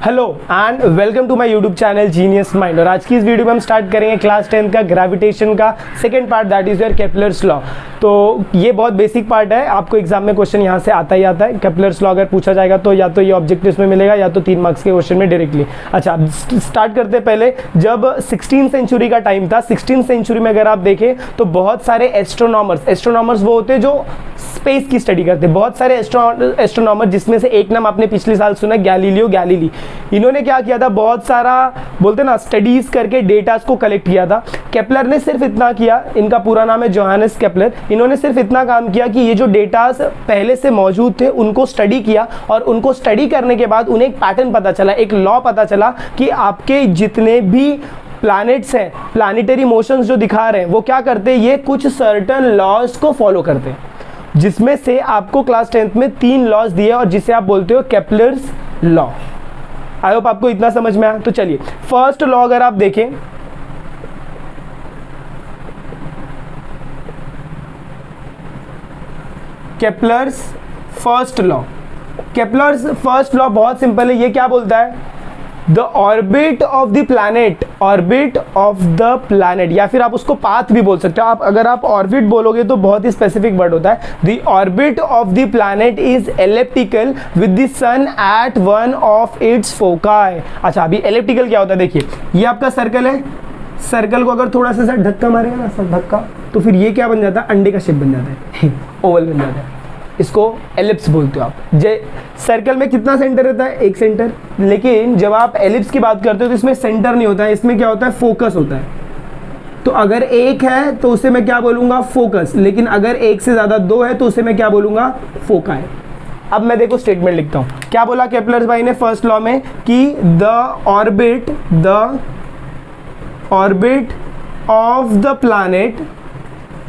Hello and welcome to my YouTube channel genius mind. और आज की इस वीडियो में हम स्टार्ट करेंगे क्लास 10 का ग्रेविटेशन का second part, that is your Kepler's law. तो ये बहुत बेसिक पार्ट है, आपको एग्जाम में क्वेश्चन यहाँ से आता ही आता है। केपलर्स लॉ अगर पूछा जाएगा तो या तो ये ऑब्जेक्टिव्स में मिलेगा या तो 3 मार्क्स के क्वेश्चन में डायरेक्टली। अच्छा, अब स्टार्ट करते पहले, जब 16th सेंचुरी का टाइम था, 16th सेंचुरी में अगर आप देखें तो बहुत सारे एस्ट्रोनॉमर्स वो होते हैं जो स्पेस की स्टडी करते हैं। बहुत सारे एस्ट्रोनॉमर, जिसमें से एक नाम आपने पिछले साल सुना, गैलीलियो गैलीली। इन्होंने क्या किया था, बहुत सारा बोलते ना स्टडीज करके डेटास को कलेक्ट किया था। केपलर ने सिर्फ इतना किया, इनका पूरा नाम है जोहानस केपलर। इन्होंने सिर्फ इतना काम किया कि ये जो डेटास पहले से मौजूद थे उनको स्टडी किया, और उनको स्टडी करने के बाद उन्हें एक पैटर्न पता चला, एक लॉ पता चला कि आपके जितने भी प्लैनेट्स हैं, प्लैनेटरी मोशंस जो दिखा रहे हैं, वो क्या करते हैं, ये कुछ सर्टन लॉज को फॉलो करते हैं। जिसमें से आपको क्लास 10th में 3 लॉज दिए और जिसे आप बोलते हो केपलर्स लॉ। आई होप आपको इतना समझ में आया। तो चलिए, फर्स्ट लॉ अगर आप देखें, Kepler's first law. Kepler's first law बहुत सिंपल है। ये क्या बोलता है, the orbit of the planet, orbit of the planet, या फिर आप उसको पाथ भी बोल सकते हो। आप अगर आप ऑर्बिट बोलोगे तो बहुत ही स्पेसिफिक वर्ड होता है। The orbit of the planet is elliptical with the sun at one of its foci. अच्छा, अभी एलिप्टिकल क्या होता है, देखिए ये आपका सर्कल है। सर्कल को अगर थोड़ा सा धक्का मारेगा ना, सर धक्का, तो फिर ये क्या बन जाता है, अंडे का शेप बन जाता है, ओवल बन जाता है। इसको एलिप्स बोलते हो आप। सर्कल में कितना सेंटर रहता है, एक सेंटर। लेकिन जब आप एलिप्स की बात करते हो तो इसमें सेंटर नहीं होता है, इसमें क्या होता है, फोकस होता है। तो अगर एक है तो उसे मैं क्या बोलूंगा, फोकस। लेकिन अगर एक से ज्यादा 2 है तो उसे मैं क्या बोलूंगा, फोकाई। अब मैं देखो स्टेटमेंट लिखता हूं, क्या बोला केपलर्स भाई ने फर्स्ट लॉ में कि the orbit of the planet,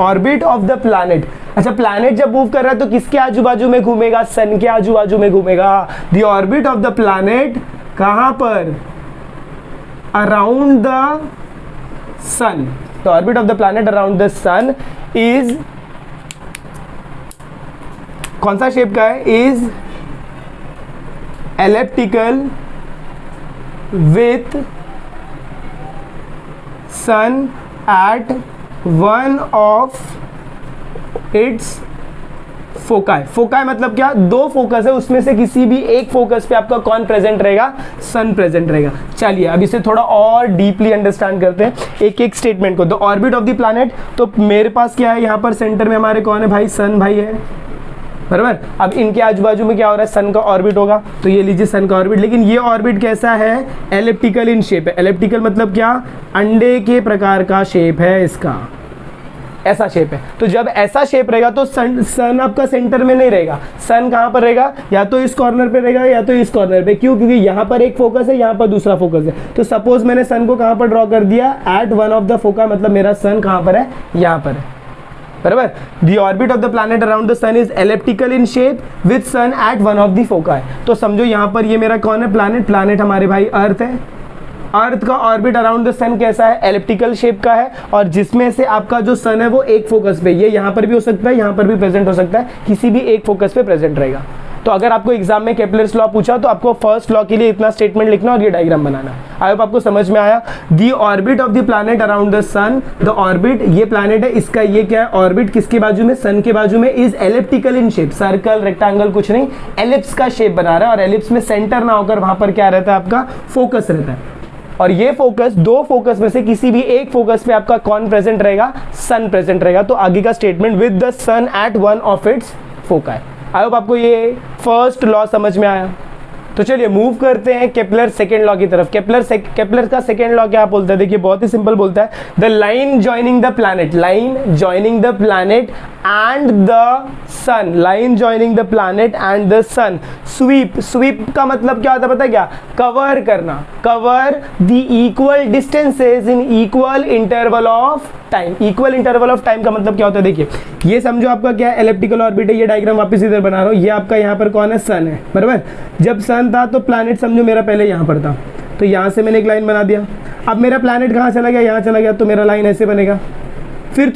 orbit of the planet. अच्छा, प्लैनेट जब मूव कर रहा है तो किसके आजू बाजू में घूमेगा, सन के आजू बाजू में घूमेगा। The orbit of the planet कहां पर, around the sun. The orbit of the planet around the sun is, कौन सा शेप का है, is elliptical with sun at one of its foci. Foci मतलब क्या, 2 फोकस है, उसमें से किसी भी एक फोकस पे आपका कौन प्रेजेंट रहेगा, सन प्रेजेंट रहेगा। चलिए अब इसे थोड़ा और डीपली अंडरस्टैंड करते हैं एक एक स्टेटमेंट को। The orbit of the planet, तो मेरे पास क्या है, यहाँ पर सेंटर में हमारे कौन है भाई, सन भाई है, बराबर। अब इनके आजू बाजू में क्या हो रहा है, सन का ऑर्बिट होगा, तो ये लीजिए सन का ऑर्बिट। लेकिन ये ऑर्बिट कैसा है, एलिप्टिकल इन शेप है। एलिप्टिकल मतलब क्या, अंडे के प्रकार का शेप है इसका, ऐसा शेप है। तो जब ऐसा शेप रहेगा तो सन आपका सेंटर में नहीं रहेगा। सन कहां पर रहेगा, या तो इस कॉर्नर पे रहेगा या तो इस कॉर्नर पे। क्यों, क्योंकि यहां पर एक फोकस है, यहां पर दूसरा फोकस है। तो सपोज मैंने सन को कहां पर ड्रॉ कर दिया, एट वन ऑफ द फोका, मतलब मेरा सन कहां पर है, यहां पर है, बराबर। The orbit of the planet around the sun is elliptical in shape with sun at one of the foci है। तो समझो यहां पर ये मेरा कौन है, प्लैनेट। प्लैनेट हमारे भाई अर्थ है। अर्थ का ऑर्बिट अराउंड द सन कैसा है, एलिप्टिकल शेप का है, और जिसमें से आपका जो सन है वो एक फोकस पे, ये यहाँ पर भी हो सकता है, यहाँ पर भी प्रेजेंट हो सकता है, किसी भी एक फोकस पे प्रेजेंट रहेगा। तो अगर आपको एग्जाम में केपलर्स लॉ पूछा तो आपको फर्स्ट लॉ के लिए इतना स्टेटमेंट लिखना और ये डायग्राम बनाना। आई होप आपको समझ में आया। The orbit of the planet around the sun, the orbit, ये प्लैनेट है, इसका ये क्या है, ऑर्बिट किसके बाजू में, सन के बाजू में, is elliptical in shape, circle rectangle कुछ नहीं, एलिप्स का शेप बना रहा है। और एलिप्स में सेंटर ना होकर वहां पर क्या रहता है, आपका फोकस रहता है। और ये फोकस, 2 फोकस में से किसी भी एक फोकस पे आपका कौन प्रेजेंट रहेगा, सन प्रेजेंट रहेगा। तो आगे का statement, with the sun at one of its foci. I hope आपको ये फर्स्ट लॉ समझ में आया। तो चलिए मूव करते हैं केपलर सेकेंड लॉ की तरफ। केपलर का सेकेंड लॉ क्या बोलता है, देखिए बहुत ही सिंपल बोलता है, the line joining the planet, line joining the planet and the sun, line joining the planet and the sun, sweep. Sweep का मतलब क्या होता है पता है क्या, कवर करना, cover the equal distances in equal interval of time. Equal interval of time का मतलब क्या होता है, देखिए ये समझो आपका क्या है, एलिप्टिकल ऑर्बिट है। ये डायग्राम वापस इधर बना रहा हूँ, ये आपका यहाँ पर कौन है, सन है, बराबर। जब सन था तो प्लैनेट समझो मेरा पहले यहाँ पर था, तो यहाँ से मैंने एक लाइन बना दिया। अब मेरा प्लैनेट कहाँ चला गया, यहाँ चला गया, तो मेरा लाइन ऐसे बनेगा। फिर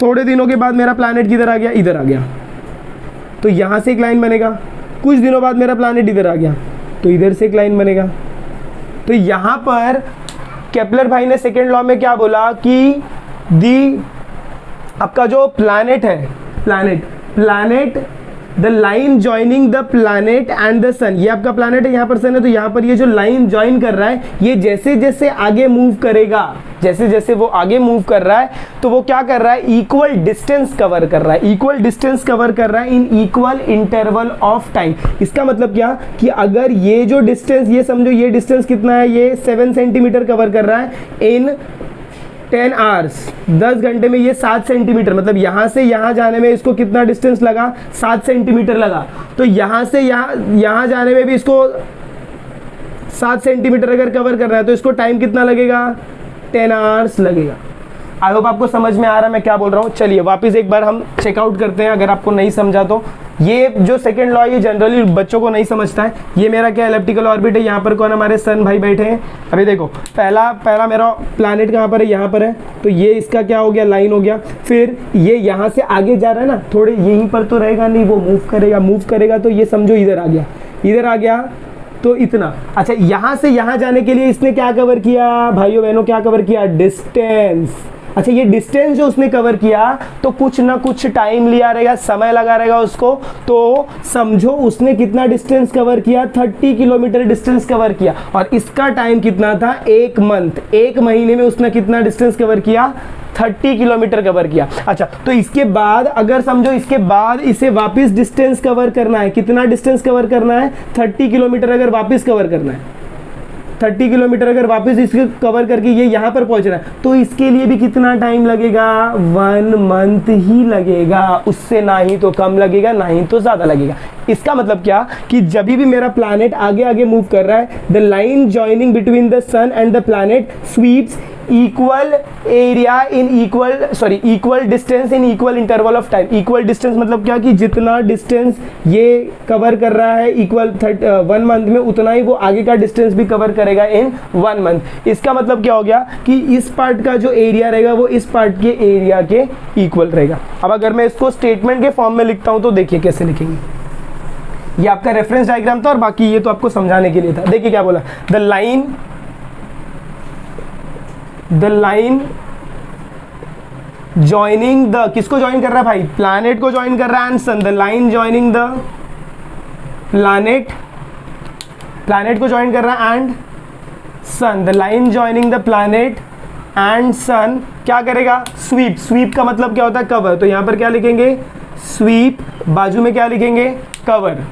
थोड़े दिनों के बाद मेरा प्लैनेट किधर आ गया, इधर आ गया, तो यहाँ से एक लाइन बनेगा। कुछ दिनों बाद मेरा प्लैनेट इधर आ गया, तो इधर से एक लाइन बनेगा। तो यहाँ पर केपलर भाई ने सेकेंड लॉ में क्या बोला कि आपका जो प्लैनेट है, planet the line joining the planet and the sun, ये आपका प्लैनेट है, यहाँ पर सन है, तो यहाँ पर ये जो लाइन ज्वाइन कर रहा है, ये जैसे जैसे आगे मूव करेगा, जैसे जैसे वो आगे मूव कर रहा है, तो वो क्या कर रहा है, इक्वल डिस्टेंस कवर कर रहा है, इक्वल डिस्टेंस कवर कर रहा है इन इक्वल इंटरवल ऑफ टाइम। इसका मतलब क्या कि अगर ये जो डिस्टेंस, ये समझो ये डिस्टेंस कितना है, ये 7 सेंटीमीटर कवर कर रहा है इन 10 आवर्स, 10 घंटे में ये 7 सेंटीमीटर, मतलब यहाँ से यहाँ जाने में इसको कितना डिस्टेंस लगा, 7 सेंटीमीटर लगा। तो यहाँ से यहाँ जाने में भी इसको 7 सेंटीमीटर अगर कवर करना है तो इसको टाइम कितना लगेगा, 10 आवर्स लगेगा। आई होप आपको समझ में आ रहा है मैं क्या बोल रहा हूँ। चलिए वापस एक बार हम चेकआउट करते हैं, अगर आपको नहीं समझा तो। ये जो सेकंड लॉ ये जनरली बच्चों को नहीं समझता है। ये मेरा क्या एलिप्टिकल ऑर्बिट है, यहाँ पर कौन हमारे सन भाई बैठे हैं। अभी देखो पहला मेरा प्लैनेट कहाँ पर है, यहाँ पर है, तो ये इसका क्या हो गया, लाइन हो गया। फिर ये यहाँ से आगे जा रहा है ना, थोड़े यहीं पर तो रहेगा नहीं, वो मूव करेगा तो ये समझो इधर आ गया तो इतना। अच्छा, यहाँ से यहाँ जाने के लिए इसने क्या कवर किया भाइयों बहनों, क्या कवर किया, डिस्टेंस। अच्छा, ये डिस्टेंस जो उसने कवर किया तो कुछ ना कुछ टाइम लिया रहेगा, समय लगा रहेगा उसको। तो समझो उसने कितना डिस्टेंस कवर किया, 30 किलोमीटर डिस्टेंस कवर किया, और इसका टाइम कितना था, 1 मंथ, 1 महीने में उसने कितना डिस्टेंस कवर किया, 30 किलोमीटर कवर किया। अच्छा, तो इसके बाद अगर समझो इसके बाद इसे वापस डिस्टेंस कवर करना है, कितना डिस्टेंस कवर करना है, 30 किलोमीटर अगर वापस कवर करना है, 30 किलोमीटर अगर वापस इसके कवर करके ये यहाँ पर पहुँच रहा है, तो इसके लिए भी कितना टाइम लगेगा, 1 मंथ ही लगेगा, उससे ना ही तो कम लगेगा ना ही तो ज़्यादा लगेगा। इसका मतलब क्या कि जब भी मेरा प्लैनेट आगे आगे मूव कर रहा है, the line joining between the sun and the planet sweeps equal area in equal distance in equal interval of time. Equal distance मतलब क्या कि जितना डिस्टेंस ये कवर कर रहा है इक्वल 1 मंथ में, उतना ही वो आगे का डिस्टेंस भी कवर करेगा इन 1 मंथ। इसका मतलब क्या हो गया कि इस पार्ट का जो एरिया रहेगा वो इस पार्ट के एरिया के इक्वल रहेगा। अब अगर मैं इसको स्टेटमेंट के फॉर्म में लिखता हूं तो देखिए कैसे लिखेंगे। ये आपका रेफरेंस डायग्राम था और बाकी ये तो आपको समझाने के लिए था। देखिए क्या बोला, द लाइन ज्वाइनिंग द, किसको ज्वाइन कर रहा है भाई, प्लैनेट को ज्वाइन कर रहा है and sun. The line joining the planet को ज्वाइन कर रहा है and sun. The line joining the planet and sun क्या करेगा, स्वीप का मतलब क्या होता है, कवर। तो यहां पर क्या लिखेंगे, स्वीप, बाजू में क्या लिखेंगे, कवर।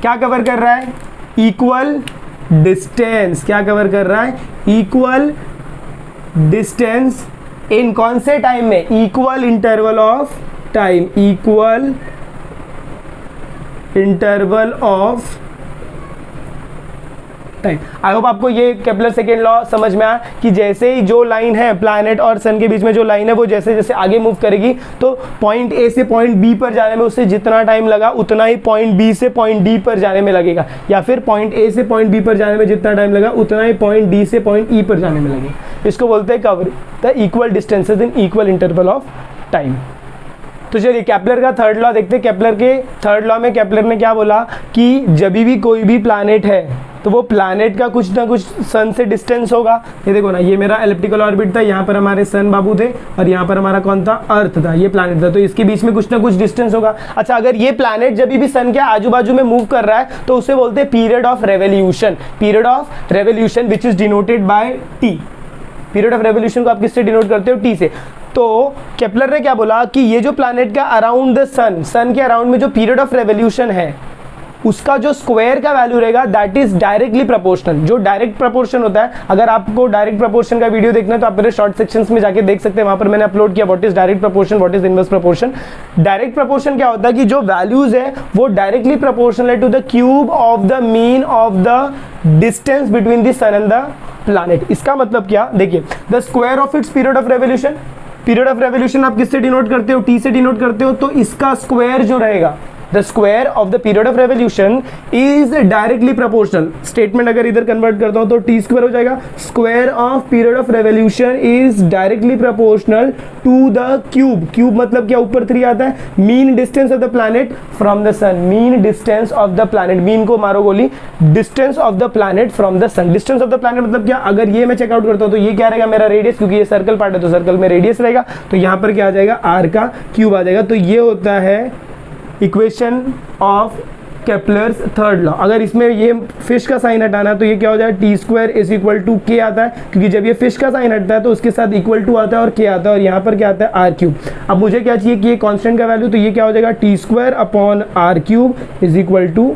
क्या कवर कर रहा है, इक्वल डिस्टेंस। क्या कवर कर रहा है, इक्वल डिस्टेंस इन कौन से टाइम में, equal interval of time, equal interval of time. I hope आपको ये केपलर सेकेंड लॉ समझ में आया कि जैसे ही जो लाइन है प्लैनेट और सन के बीच में जो लाइन है वो जैसे जैसे आगे मूव करेगी तो पॉइंट ए से पॉइंट बी पर जाने में उससे जितना टाइम लगा उतना ही पॉइंट बी से पॉइंट डी पर जाने में लगेगा, या फिर पॉइंट ए से पॉइंट बी पर जाने में जितना टाइम लगा उतना ही पॉइंट डी से पॉइंट ई पर जाने में लगेगा। इसको बोलते हैं cover the equal distances in equal interval of time. तो चलिए केपलर का थर्ड लॉ देखते हैं। केपलर के थर्ड लॉ में केपलर ने क्या बोला कि जब भी कोई भी प्लैनेट है तो वो प्लैनेट का कुछ ना कुछ सन से डिस्टेंस होगा। ये देखो ना, ये मेरा एलिप्टिकल ऑर्बिट था, यहाँ पर हमारे सन बाबू थे और यहाँ पर हमारा कौन था, अर्थ था, ये प्लैनेट था, तो इसके बीच में कुछ ना कुछ डिस्टेंस होगा। अच्छा, अगर ये प्लैनेट जब भी सन के आजू बाजू में मूव कर रहा है तो उसे बोलते हैं period of revolution. Period of revolution which is denoted by T. Period of revolution को आप किससे डिनोट करते हो, टी से। तो केपलर ने क्या बोला कि ये जो प्लैनेट का अराउंड द सन के अराउंड में जो पीरियड ऑफ रेवोल्यूशन है उसका जो स्क्वायर का वैल्यू रहेगा दैट इज डायरेक्टली प्रोपोर्शनल। जो डायरेक्ट प्रोपोर्शन होता है, अगर आपको डायरेक्ट प्रोपोर्शन का वीडियो देखना है तो आप मेरे शॉर्ट सेक्शंस में जाके देख सकते हैं, वहां पर मैंने अपलोड किया what is direct proportion, what is inverse proportion. Direct proportion क्या होता है कि जो वैल्यूज है वो directly proportional to the cube of the mean of the distance between the sun and the planet. इसका मतलब क्या, देखिए, the square of its period of revolution. Period of revolution आप किससे डिनोट करते हो, टी से डिनोट करते हो, तो इसका स्क्वायर जो रहेगा the square of the period of revolution is directly proportional. Statement अगर इधर कन्वर्ट करता हूं तो टी स्क्वायर हो जाएगा, square of period of revolution is directly proportional to the cube. Cube मतलब क्या, ऊपर 3 आता है, mean distance of the planet from the sun, mean distance of the planet, mean को मारो गोली, distance of the planet from the sun. Distance of the planet मतलब क्या, अगर ये मैं चेकआउट करता हूं तो ये क्या रहेगा मेरा रेडियस, क्योंकि ये सर्कल पार्ट है तो सर्कल में रेडियस रहेगा, तो यहां पर क्या आ जाएगा, आर का क्यूब आ जाएगा। तो ये होता है equation of Kepler's third law. अगर इसमें ये फिश का साइन हटाना तो ये क्या हो जाएगा, T square is equal to K आता है, क्योंकि जब ये फिश का साइन हटता है तो उसके साथ इक्वल टू आता है और के आता है, और यहाँ पर क्या आता है, आर क्यूब। अब मुझे क्या चाहिए कि ये कांस्टेंट का वैल्यू, तो ये क्या हो जाएगा, T square upon R cube is equal to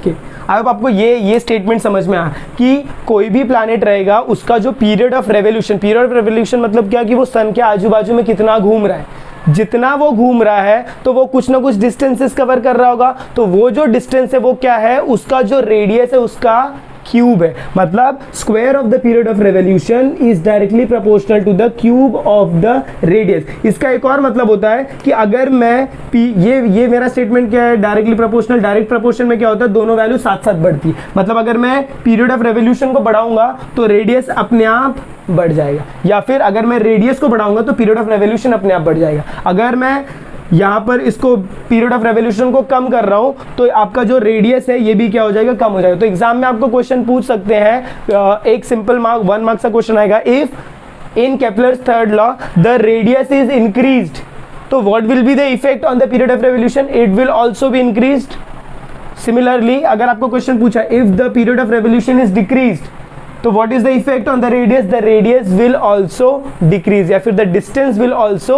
K. अब आपको ये स्टेटमेंट समझ में आया कि कोई भी प्लैनेट रहेगा उसका जो पीरियड ऑफ रेवोल्यूशन मतलब क्या, कि वो सन के आजू बाजू में कितना घूम रहा है, जितना वो घूम रहा है तो वो कुछ ना कुछ डिस्टेंसेस कवर कर रहा होगा, तो वो जो डिस्टेंस है वो क्या है, उसका जो रेडियस है उसका क्यूब है। मतलब square of the period of revolution is directly proportional to the cube of the radius. इसका एक और मतलब होता है कि अगर मैं ये मेरा स्टेटमेंट क्या है, डायरेक्टली प्रोपोर्शनल। डायरेक्ट प्रोपोर्शन में क्या होता है, दोनों वैल्यू साथ साथ बढ़ती है। मतलब अगर मैं पीरियड ऑफ रेवोल्यूशन को बढ़ाऊंगा तो रेडियस अपने आप बढ़ जाएगा, या फिर अगर मैं रेडियस को बढ़ाऊंगा तो पीरियड ऑफ रेवोल्यूशन अपने आप बढ़ जाएगा। अगर मैं यहाँ पर इसको पीरियड ऑफ रेवोल्यूशन को कम कर रहा हूं तो आपका जो रेडियस है ये भी क्या हो जाएगा, कम हो जाएगा। तो एग्जाम में आपको क्वेश्चन पूछ सकते हैं, एक सिंपल 1 मार्क्स का क्वेश्चन आएगा, if in Kepler's third law the radius is increased तो what will be the effect on the period of revolution, it will also be increased. Similarly अगर आपको क्वेश्चन पूछा if the period of revolution is decreased तो what is the effect on the radius will also decrease, या फिर the distance will also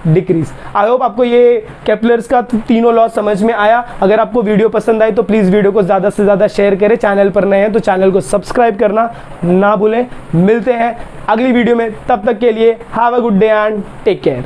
decrease। I hope आपको ये Kepler's का तीनों लॉ समझ में आया। अगर आपको वीडियो पसंद आई तो प्लीज़ वीडियो को ज़्यादा से ज़्यादा शेयर करें, चैनल पर नए हैं तो चैनल को सब्सक्राइब करना ना भूलें। मिलते हैं अगली वीडियो में, तब तक के लिए have a good day and take care.